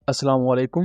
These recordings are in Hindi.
अस्सलाम वालेकुम।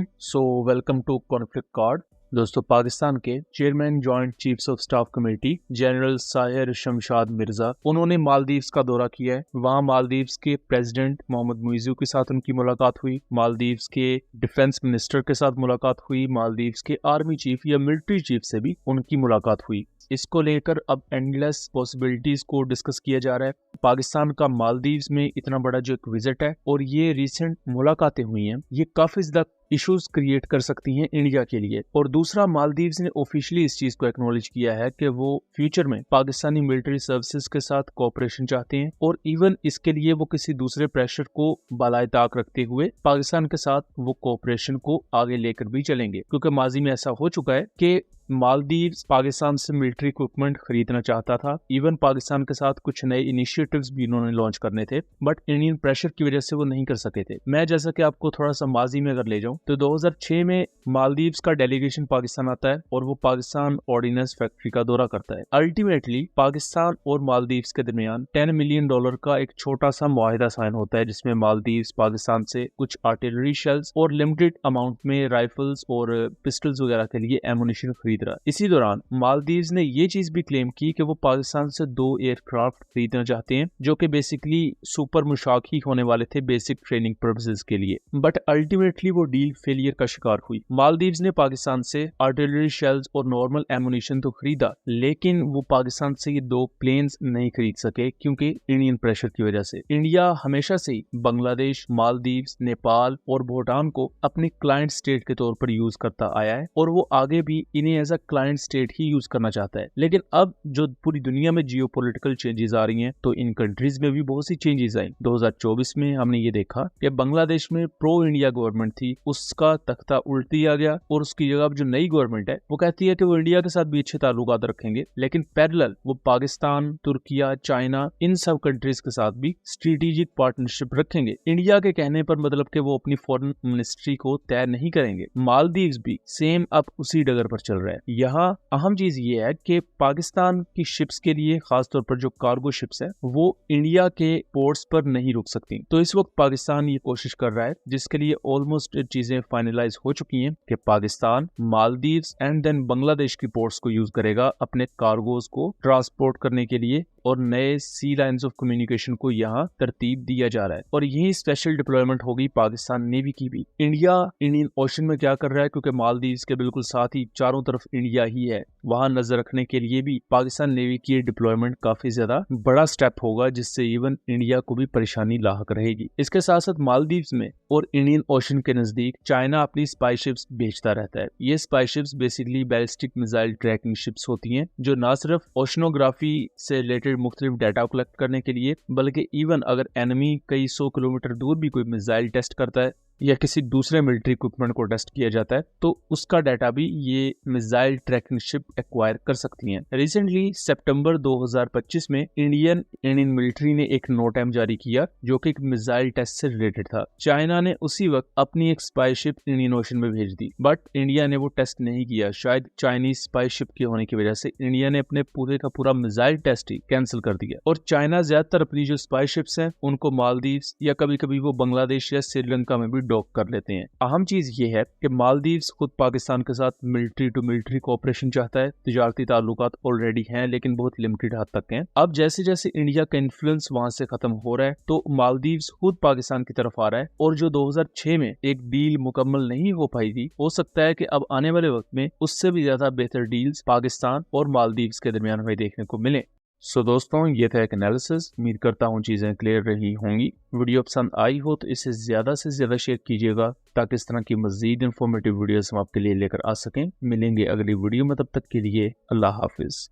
Welcome to conflict card. दोस्तों, पाकिस्तान के chairman joint chiefs of staff committee general Sahir Shamshad Mirza उन्होंने मालदीव्स का दौरा किया है। वहां मालदीव्स के प्रेसिडेंट मोहम्मद मुइज़ू के साथ उनकी मुलाकात हुई, मालदीव्स के डिफेंस मिनिस्टर के साथ मुलाकात हुई, मालदीव्स के आर्मी चीफ या मिलिट्री चीफ से भी उनकी मुलाकात हुई। इसको लेकर अब एंडलेस पॉसिबिलिटीज को डिस्कस किया जा रहा है। पाकिस्तान का मालदीव्स में इतना बड़ा जो एक विजिट है और ये रिसेंट मुलाकातें हुई हैं, ये काफी ज्यादा इश्यूज क्रिएट कर सकती हैं इंडिया के लिए। और दूसरा, मालदीव्स ने ऑफिशियली इस चीज को एक्नॉलेज किया है कि वो फ्यूचर में पाकिस्तानी मिलिट्री सर्विसेज के साथ कोऑपरेशन चाहते हैं और इवन इसके लिए वो किसी दूसरे प्रेशर को बालाए ताक रखते हुए पाकिस्तान के साथ वो कोऑपरेशन को आगे लेकर भी चलेंगे। क्योंकि माजी में ऐसा हो चुका है कि मालदीव्स पाकिस्तान से मिलिट्री इक्विपमेंट खरीदना चाहता था, इवन पाकिस्तान के साथ कुछ नए इनिशिएटिव्स भी इन्होंने लॉन्च करने थे, बट इंडियन प्रेशर की वजह से वो नहीं कर सके थे। मैं जैसा कि आपको थोड़ा सा माजी में अगर ले जाऊं तो 2006 में मालदीव्स का डेलीगेशन पाकिस्तान आता है और वो पाकिस्तान ऑर्डिनेंस फैक्ट्री का दौरा करता है। अल्टीमेटली पाकिस्तान और मालदीव्स के दरमियान $10 मिलियन का एक छोटा सा मुआहिदा साइन होता है, जिसमें मालदीव्स पाकिस्तान से कुछ आर्टिलरी शेल्स और लिमिटेड अमाउंट में राइफल्स और पिस्टल्स वगैरह के लिए एमुनिशन खरीद रहा है। इसी दौरान मालदीव्स ने ये चीज भी क्लेम की कि वो पाकिस्तान से 2 एयरक्राफ्ट खरीदना चाहते हैं, जो कि बेसिकली सुपर मुशाक ही होने वाले थे बेसिक ट्रेनिंग पर्पसेस के लिए। बट अल्टीमेटली वो डील फेलियर का शिकार हुई। मालदीव्स ने पाकिस्तान से आर्टिलरी शेल्स और नॉर्मल एमुनिशन तो खरीदा, लेकिन वो पाकिस्तान से ये 2 प्लेन्स नहीं खरीद सके क्योंकि इंडियन प्रेशर की वजह से। इंडिया हमेशा से ही बांग्लादेश, मालदीव्स, नेपाल और भूटान को अपनी क्लाइंट स्टेट के तौर पर यूज करता आया है और वो आगे भी इन्हें एज अ क्लाइंट स्टेट ही यूज करना चाहता है। लेकिन अब जो पूरी दुनिया में जियोपॉलिटिकल चेंजेस आ रही हैं, तो इन कंट्रीज में भी बहुत सी चेंजेस आई। 2024 में हमने ये देखा कि बांग्लादेश में प्रो इंडिया गवर्नमेंट थी, उसका तख्ता उल्ट दिया गया और उसकी जगह जो नई गवर्नमेंट है वो कहती है कि वो इंडिया के साथ भी अच्छे ताल्लुकात रखेंगे, लेकिन पैरेलल वो पाकिस्तान, तुर्किया, चाइना, इन सब कंट्रीज के साथ भी स्ट्रेटेजिक पार्टनरशिप रखेंगे। इंडिया के कहने पर मतलब कि वो अपनी फॉरेन मिनिस्ट्री को तय नहीं करेंगे। मालदीव्स भी सेम अब उसी डगर पर चल रहा है। यहाँ अहम चीज ये है कि पाकिस्तान की शिप्स के लिए खासतौर पर जो कार्गो शिप्स है वो इंडिया के पोर्ट्स पर नहीं रुक सकती। तो इस वक्त पाकिस्तान ये कोशिश कर रहा है, जिसके लिए ऑलमोस्ट चीजें फाइनलाइज हो चुकी हैं, कि पाकिस्तान मालदीव्स एंड देन बांग्लादेश की पोर्ट्स को यूज करेगा अपने कार्गोज को ट्रांसपोर्ट करने के लिए और नए सी लाइन्स ऑफ कम्युनिकेशन को यहाँ तरतीब दिया जा रहा है। और यही स्पेशल डिप्लॉयमेंट होगी पाकिस्तान नेवी की भी। इंडिया इंडियन ओशन में क्या कर रहा है, क्योंकि मालदीव्स के बिल्कुल साथ ही चारों तरफ इंडिया ही है, वहां नजर रखने के लिए भी पाकिस्तान नेवी की डिप्लॉयमेंट काफी ज्यादा बड़ा स्टेप होगा, जिससे इवन इंडिया को भी परेशानी लाहक रहेगी। इसके साथ साथ मालदीव्स में और इंडियन ओशन के नजदीक चाइना अपनी स्पाई शिप्स भेजता रहता है। ये spy ships basically ballistic missile tracking ships होती हैं, जो न सिर्फ ओशनोग्राफी से रिलेटेड मुख्तलिफ डाटा कलेक्ट करने के लिए, बल्कि इवन अगर एनिमी कई 100 किलोमीटर दूर भी कोई मिसाइल टेस्ट करता है या किसी दूसरे मिलिट्री इक्विपमेंट को टेस्ट किया जाता है, तो उसका डाटा भी ये मिसाइल ट्रैकिंग शिप एक्वायर कर सकती हैं। रिसेंटली सितंबर 2025 में इंडियन मिलिट्री ने एक नोटैम जारी किया, जो कि एक मिसाइल टेस्ट से रिलेटेड था। चाइना ने उसी वक्त अपनी एक स्पाई शिप इंडियन ओशन में भेज दी, बट इंडिया ने वो टेस्ट नहीं किया। शायद चाइनीज स्पाई शिप के होने की वजह से इंडिया ने अपने पूरे का पूरा मिसाइल टेस्ट ही कैंसिल कर दिया। और चाइना ज्यादातर अपनी जो स्पाई शिप्स हैं उनको मालदीव्स या कभी कभी वो बांग्लादेश या श्रीलंका में भी डॉक कर लेते हैं। अहम चीज ये है कि मालदीव्स खुद पाकिस्तान के साथ मिलिट्री टू मिलिट्री कोऑपरेशन चाहता है। तिजारती ताल्लुकात ऑलरेडी हैं, लेकिन बहुत लिमिटेड हद तक हैं। अब जैसे जैसे इंडिया का इन्फ्लुएंस वहां से खत्म हो रहा है, तो मालदीव्स खुद पाकिस्तान की तरफ आ रहा है। और जो 2006 में एक डील मुकम्मल नहीं हो पाई थी, हो सकता है कि अब आने वाले वक्त में उससे भी ज्यादा बेहतर डील्स पाकिस्तान और मालदीव्स के दरमियान हमें देखने को मिले। दोस्तों, ये था एक एनालिसिस। उम्मीद करता हूँ चीजें क्लियर रही होंगी। वीडियो पसंद आई हो तो इसे ज्यादा से ज्यादा शेयर कीजिएगा, ताकि इस तरह की मजीद इंफॉर्मेटिव वीडियोस हम आपके लिए लेकर आ सकें। मिलेंगे अगली वीडियो में, तब तक के लिए अल्लाह हाफिज।